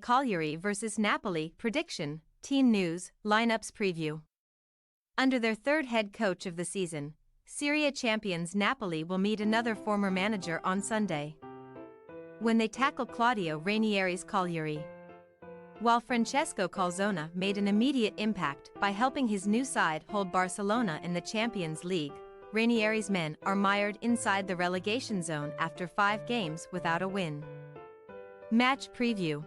Cagliari vs Napoli prediction, team news, lineups preview. Under their third head coach of the season, Serie A champions Napoli will meet another former manager on Sunday, when they tackle Claudio Ranieri's Cagliari. While Francesco Calzona made an immediate impact by helping his new side hold Barcelona in the Champions League, Ranieri's men are mired inside the relegation zone after 5 games without a win. Match preview.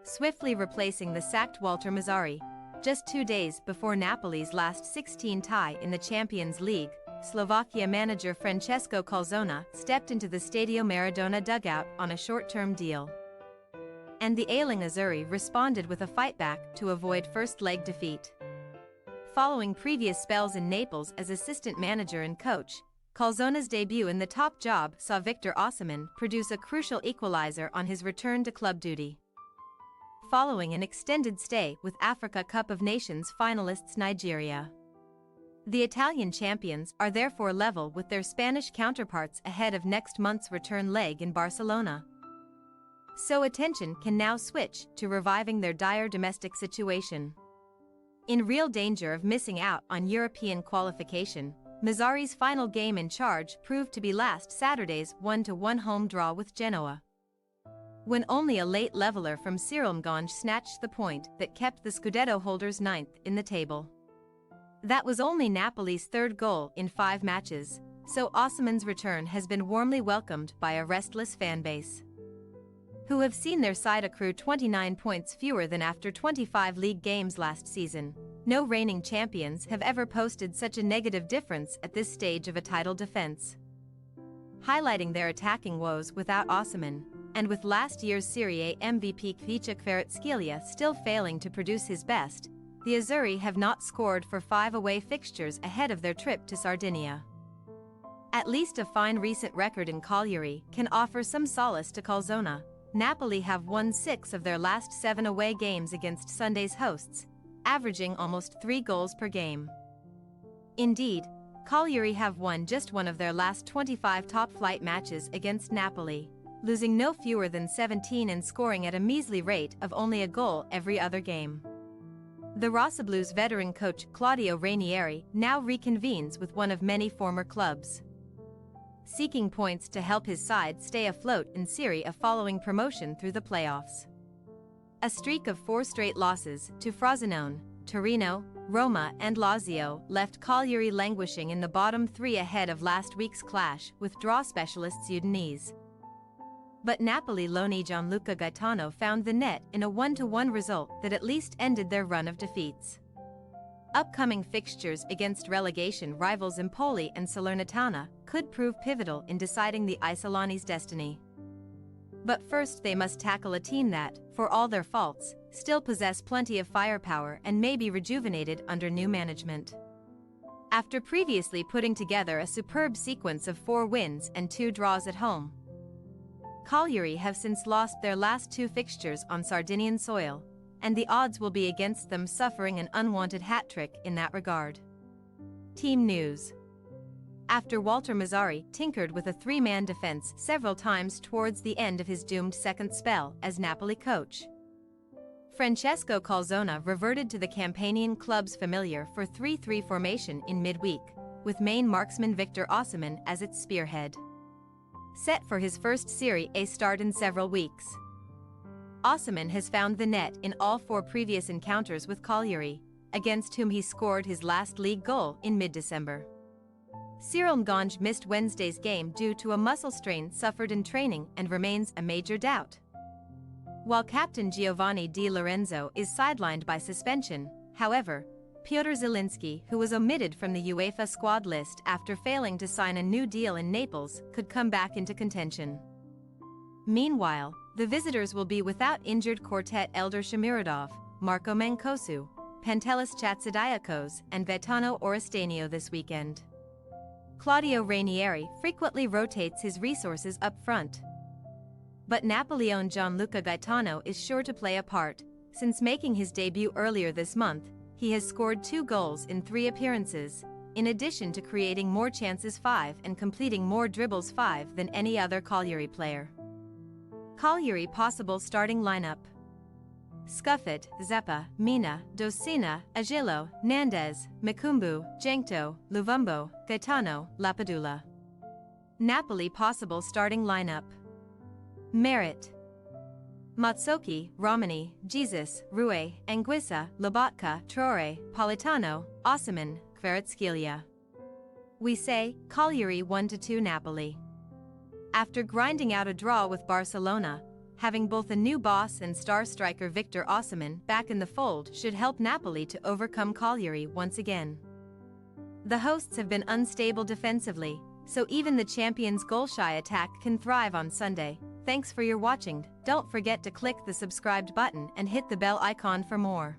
Swiftly replacing the sacked Walter Mazzarri, just 2 days before Napoli's last 16 tie in the Champions League, Slovakia manager Francesco Calzona stepped into the Stadio Maradona dugout on a short-term deal. And the ailing Azzurri responded with a fightback to avoid first-leg defeat. Following previous spells in Naples as assistant manager and coach, Calzona's debut in the top job saw Victor Osimhen produce a crucial equalizer on his return to club duty. Following an extended stay with Africa Cup of Nations finalists Nigeria, the Italian champions are therefore level with their Spanish counterparts ahead of next month's return leg in Barcelona. So attention can now switch to reviving their dire domestic situation. In real danger of missing out on European qualification, Mazzarri's final game in charge proved to be last Saturday's 1-1 home draw with Genoa, when only a late leveler from Serie snatched the point that kept the Scudetto holders 9th in the table. That was only Napoli's 3rd goal in 5 matches, so Osimhen's return has been warmly welcomed by a restless fanbase, who have seen their side accrue 29 points fewer than after 25 league games last season. No reigning champions have ever posted such a negative difference at this stage of a title defense. Highlighting their attacking woes without Osimhen, and with last year's Serie A MVP Kvaratskhelia still failing to produce his best, the Azzurri have not scored for 5 away fixtures ahead of their trip to Sardinia. At least a fine recent record in Cagliari can offer some solace to Calzona. Napoli have won 6 of their last 7 away games against Sunday's hosts, averaging almost 3 goals per game. Indeed, Cagliari have won just one of their last 25 top-flight matches against Napoli, losing no fewer than 17 and scoring at a measly rate of only a goal every other game. The Rossoblu's veteran coach Claudio Ranieri now reconvenes with one of many former clubs, seeking points to help his side stay afloat in Serie A following promotion through the playoffs. A streak of 4 straight losses to Frosinone, Torino, Roma and Lazio left Cagliari languishing in the bottom 3 ahead of last week's clash with draw specialists Udinese. But Napoli loanee Gianluca Gaetano found the net in a 1-1 result that at least ended their run of defeats. Upcoming fixtures against relegation rivals Empoli and Salernitana could prove pivotal in deciding the Isolani's destiny. But first they must tackle a team that, for all their faults, still possess plenty of firepower and may be rejuvenated under new management. After previously putting together a superb sequence of 4 wins and 2 draws at home, Cagliari have since lost their last 2 fixtures on Sardinian soil, and the odds will be against them suffering an unwanted hat-trick in that regard. Team news. After Walter Mazzarri tinkered with a 3-man defense several times towards the end of his doomed second spell as Napoli coach, Francesco Calzona reverted to the Campanian club's familiar 4-3-3 formation in midweek, with main marksman Victor Osimhen as its spearhead. Set for his first Serie A start in several weeks, Osimhen has found the net in all 4 previous encounters with Cagliari, against whom he scored his last league goal in mid-December. Serie missed Wednesday's game due to a muscle strain suffered in training and remains a major doubt, while captain Giovanni Di Lorenzo is sidelined by suspension. However, Piotr Zielinski, who was omitted from the UEFA squad list after failing to sign a new deal in Naples, could come back into contention. Meanwhile, the visitors will be without injured quartet Eldar Shamirodov, Marco Mancosu, Pantelis Chatzidiakos and Gaetano Oristano this weekend. Claudio Ranieri frequently rotates his resources up front, but Napoleon Gianluca Gaetano is sure to play a part. Since making his debut earlier this month, he has scored 2 goals in 3 appearances, in addition to creating more chances 5 and completing more dribbles 5 than any other Cagliari player. Cagliari possible starting lineup. Scuffet, Zeppa, Mina, Docina, Agilo, Nandez, Mikumbu, Jankto, Luvumbo, Gaetano, Lapadula. Napoli possible starting lineup. Merit: Matsoki, Romani, Jesus, Rue, Anguissa, Lobotka, Traore, Politano, Osimhen, Kvaratskhelia. We say, Cagliari 1-2 Napoli. After grinding out a draw with Barcelona, having both a new boss and star striker Victor Osimhen back in the fold should help Napoli to overcome Cagliari once again. The hosts have been unstable defensively, so even the champions' goal-shy attack can thrive on Sunday. Thanks for your watching. Don't forget to click the subscribed button and hit the bell icon for more.